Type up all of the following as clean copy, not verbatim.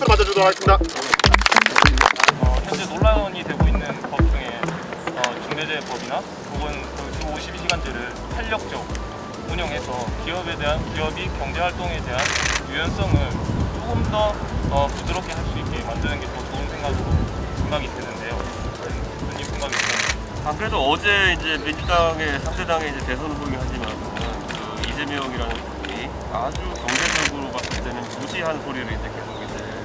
박수로 맞아주도록 하겠습니다. 현재 논란이 되고 있는 법 중에 중대재해법이나 혹은 주 52시간제를 탄력적 운영해서 기업이 경제활동에 대한 유연성을 조금 더 부드럽게 할 수 있게 만드는 게 더 좋은 생각이 드는데요. 무슨 생각이 드나요? 그래도 어제 이제 민주당의 상대당의 이제 대선 후보이긴 하지만 그 이재명이라는 분이 아주 경제적으로 봤을 때는 무시한 소리를 이제 계속 이제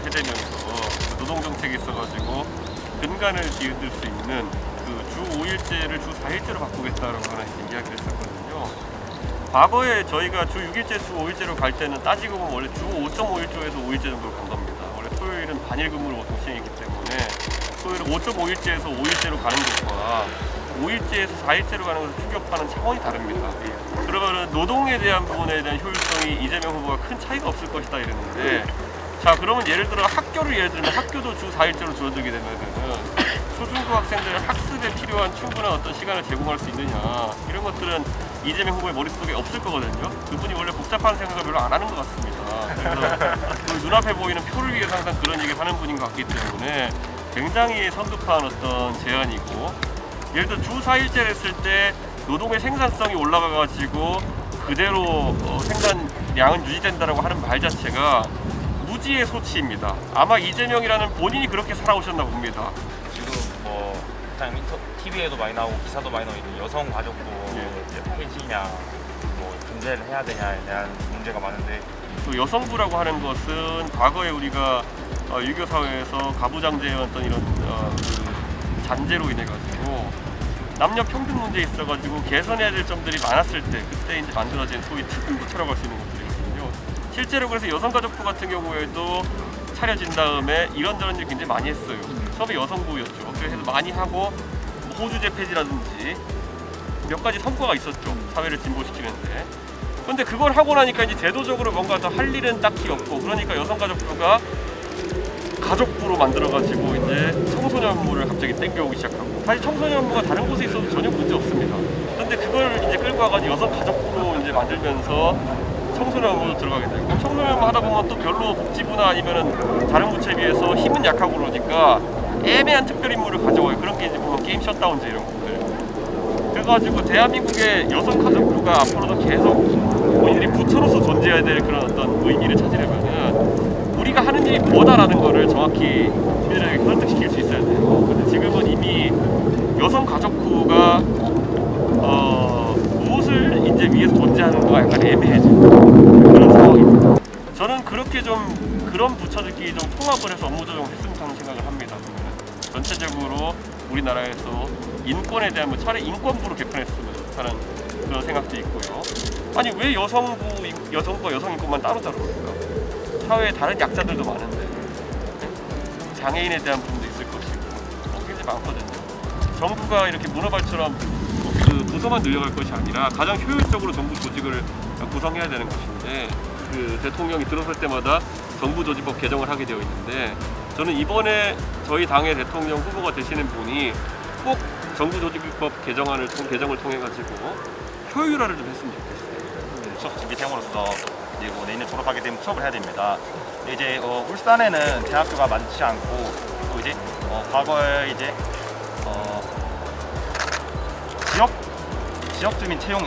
해대면서 노동 정책이 있어가지고 근간을 뒤흔들 수 있는 그 주 5일제를 주 4일제로 바꾸겠다라고 하는 이야기를 했었거든요. 과거에 저희가 주 6일제, 주 5일제로 갈 때는 따지고 보면 원래 주 5.5일조에서 5일제 정도로 간 겁니다. 원래 토요일은 반일 근무로 보통 시행이기 때문에 토요일은 5.5일제에서 5일제로 가는 것과 5일제에서 4일제로 가는 것을 충격하는 차원이 다릅니다. 그러면 노동에 대한 부분에 대한 효율성이 이재명 후보가 큰 차이가 없을 것이다 이랬는데, 자 그러면 예를 들어 학교를 들면 학교도 주 4일제로 줄어들게 되면은 초중고 학생들 학습에 필요한 충분한 어떤 시간을 제공할 수 있느냐, 이런 것들은 이재명 후보의 머릿속에 없을 거거든요. 그분이 원래 복잡한 생각을 별로 안 하는 것 같습니다. 그래서 눈앞에 보이는 표를 위해서 항상 그런 얘기를 하는 분인 것 같기 때문에 굉장히 성급한 어떤 제안이고, 예를 들어 주 4일제를 했을 때 노동의 생산성이 올라가가지고 그대로 생산량은 유지된다라고 하는 말 자체가 무지의 소치입니다. 아마 이재명이라는 본인이 그렇게 살아오셨나 봅니다. 지금 뭐 TV에도 많이 나오고 기사도 많이 나오고 여성 가족부 폐지냐, 뭐 존재를 해야 되냐에 대한 문제가 많은데, 또 여성부라고 하는 것은 과거에 우리가 유교 사회에서 가부장제의 어떤 이런 그 잔재로 인해 가지고 남녀 평등 문제에 있어 가지고 개선해야 될 점들이 많았을 때 그때 이제 만들어진 소위 특근부처라고 할 수 있는 것들이거든요. 실제로 그래서 여성가족부 같은 경우에도 차려진 다음에 이런저런 일 굉장히 많이 했어요. 처음에 여성부였죠. 그래서 많이 하고 호주제 폐지라든지 몇 가지 성과가 있었죠. 사회를 진보시키는데. 근데 그걸 하고 나니까 이제 제도적으로 뭔가 더 할 일은 딱히 없고, 그러니까 여성가족부가 가족부로 만들어가지고 이제 청소년부를 갑자기 땡겨오기 시작하고, 사실 청소년부가 다른 곳에 있어도 전혀 문제 없습니다. 근데 그걸 이제 끌고 와가지고 여성가족부로 이제 만들면서 청소년부로 들어가게 되고, 청소년부 하다 보면 또 별로 복지부나 아니면은 다른 부처에 비해서 힘은 약하고 그러니까 애매한 특별임무를 가져와요. 그런 게 이제 보면 게임 셧다운제 이런 것들. 그래가지고 대한민국의 여성가족부가 앞으로도 계속 본인들이 부처로서 존재해야 될 그런 어떤 의미를 찾으려면은 우리가 하는 일이 뭐다라는 거를 정확히 시민들에게 설득시킬 수 있어야 돼요. 근데 지금은 이미 여성가족부가 무엇을 이제 위해서 존재하는가 약간 애매해지고 그런 상황입니다. 저는 그렇게 좀 그런 부처들끼리 좀 통합을 해서 업무 조정을 했으면 하는 생각을 합니다. 전체적으로 우리나라에서 인권에 대한 뭐 차라리 인권부로 개편했으면 하는 그런 생각도 있고요. 아니 왜 여성과 여성 인권만 따로 다룹니까? 사회에 다른 약자들도 많은데 장애인에 대한 부분도 있을 것이고 굉장히 많거든요. 정부가 이렇게 문어발처럼 그 부서만 늘려갈 것이 아니라 가장 효율적으로 정부 조직을 구성해야 되는 것인데, 그 대통령이 들어설 때마다 정부조직법 개정을 하게 되어 있는데, 저는 이번에 저희 당의 대통령 후보가 되시는 분이 꼭 정부조직법 개정을 통해 가지고 효율화를 좀 했으면 좋겠어요. 수업 준비생으로서 그리고 내년 졸업하게 되면 수업을 해야 됩니다. 이제 울산에는 대학교가 많지 않고, 또 이제 과거에 이제 지역 주민 채용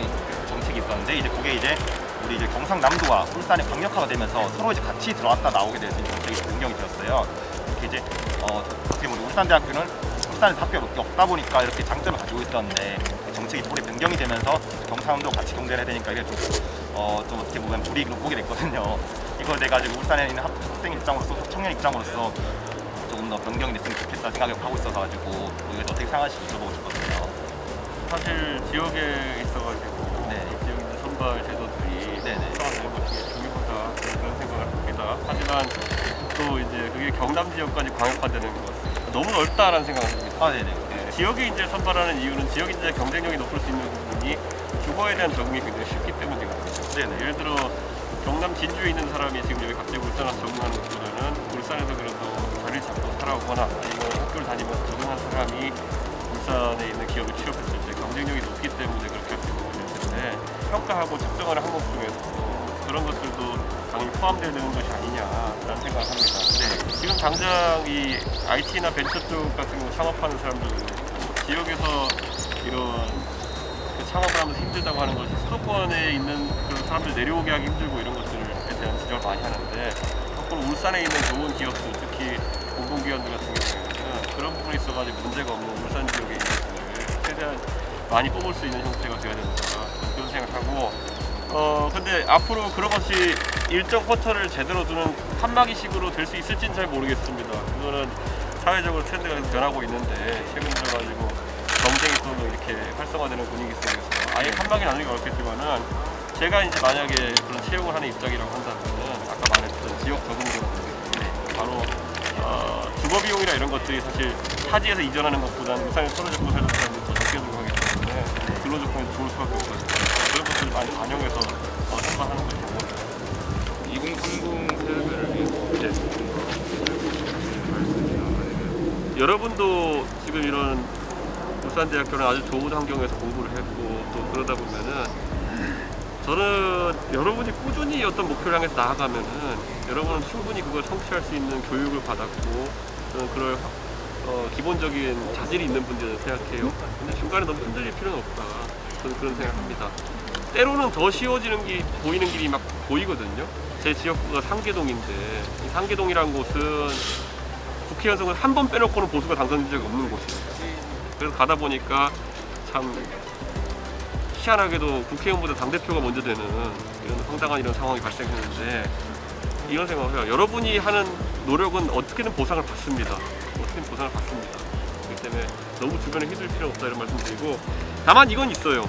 정책이 있었는데, 이제 그게 이제 우리 이제 경상남도와 울산이 강력화가 되면서 서로 이제 같이 들어왔다 나오게 돼서 정책이 변경이 되었어요. 이렇게 이제 어떻게 보면 울산대학교는 울산에 학교가 없다 보니까 이렇게 장점을 가지고 있었는데, 정책이 올해 변경이 되면서 경상남도 같이 경쟁을 해야 되니까 이게 좀 어떻게 보면 불이익을 보게 됐거든요. 이걸 돼가지고 울산에 있는 학생 입장으로서, 청년 입장으로서 조금 더 변경이 됐으면 좋겠다 생각을 하고 있어가지고 이거 어떻게 생각하실지 물어보고 싶거든요. 사실 지역에 있어가지고 지역 선발 제도들이 생각하는 것 중에 중요하다 그런 생각을 합니다. 하지만 또 이제 그게 경남 지역까지 광역화되는 것 너무 넓다라는 생각을 합니다. 지역에 이제 선발하는 이유는 지역 인재 경쟁력이 높을 수 있는 부분이 주거에 대한 적응이 굉장히 쉽기 때문이거든요. 예를 들어 경남 진주에 있는 사람이 지금 여기 갑자기 울산 와서 적응하는 것보다는 울산에서 그래도 자리를 잡고 살아오거나 아니면 학교를 다니면서 적응한 사람이 울산에 있는 기업에 취업했을 때 경쟁력이 높기 때문에 그렇게 할 수 있는 것일 텐데, 평가하고 측정하는 항목 중에서 그런 것들도 당연히 포함되어야 되는 것이 아니냐라는 생각을 합니다. 네. 지금 당장 이 IT나 벤처 쪽 같은 거 창업하는 사람들은 지역에서 이런 그 창업을 하면서 힘들다고 하는 것이 수도권에 있는 그런 사람들 내려오게 하기 힘들고 이런 것들에 대한 지적을 많이 하는데, 거꾸로 울산에 있는 좋은 기업들, 특히 공공기관들 같은 경우에는 그런 부분에 있어가지고 문제가 없는 울산 지역에 있는 분들을 최대한 많이 뽑을 수 있는 형태가 되어야 된다, 그런 생각하고, 근데 앞으로 그런 것이 일정 쿼터를 제대로 두는 칸막이식으로 될 수 있을지는 잘 모르겠습니다. 그거는 사회적으로 트렌드가 계속 변하고 있는데, 최근 들어가지고 경쟁이 또 이렇게 활성화되는 분위기 속에서 아예 칸막이는 아니기 어렵겠지만은, 제가 이제 만약에 그런 채용을 하는 입장이라고 한다면은 아까 말했던 지역 적응적으로 바로 주거 비용이나 이런 것들이 사실 타지에서 이전하는 것보다는 울산에 떨어졌고 살던 사람들이 더 적게 들고 하기 때문에 근로 조건이 좋을 수밖에 없거든요. 그런 것들을 많이 반영해서 선발하는 것이 좋은 것 같아요. 2030 세대를 위해서 여러분도 지금 이런 울산대학교는 아주 좋은 환경에서 공부를 했고 또 그러다 보면은, 저는 여러분이 꾸준히 어떤 목표를 향해서 나아가면은 여러분은 충분히 그걸 성취할 수 있는 교육을 받았고, 저는 그럴 기본적인 자질이 있는 분들은 생각해요. 근데 중간에 너무 흔들릴 필요는 없다, 저는 그런 생각합니다. 때로는 더 쉬워지는 길, 보이는 길이 막 보이거든요. 제 지역구가 상계동인데, 이 상계동이라는 곳은 국회의원선거 한 번 빼놓고는 보수가 당선된 적이 없는 곳이에요. 그래서 가다 보니까 참 희한하게도 국회의원보다 당대표가 먼저 되는 이런 황당한 이런 상황이 발생했는데, 이런 생각을 해요. 여러분이 하는 노력은 어떻게든 보상을 받습니다. 어떻게든 보상을 받습니다. 그렇기 때문에 너무 주변에 휘둘릴 필요는 없다, 이런 말씀 드리고, 다만 이건 있어요.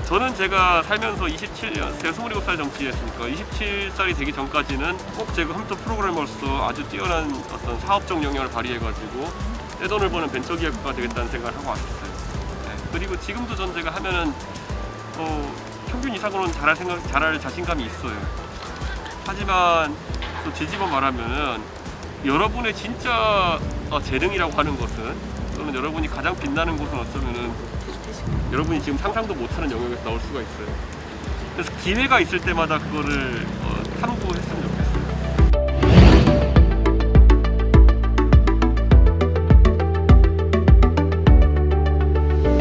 저는 제가 살면서 27년, 제가 27살 정치했으니까 27살이 되기 전까지는 꼭 제가 컴퓨터 프로그래머로서 아주 뛰어난 어떤 사업적 역량을 발휘해가지고 떼돈을 버는 벤처기업가가 되겠다는 생각을 하고 왔었어요. 네. 그리고 지금도 전 제가 하면은 평균 이상으로는 잘할 자신감이 있어요. 하지만 또 뒤집어 말하면은, 여러분의 진짜 재능이라고 하는 것은, 또는 여러분이 가장 빛나는 곳은 어쩌면은 여러분이 지금 상상도 못하는 영역에서 나올 수가 있어요. 그래서 기회가 있을 때마다 그거를 탐구했으면 좋겠어요.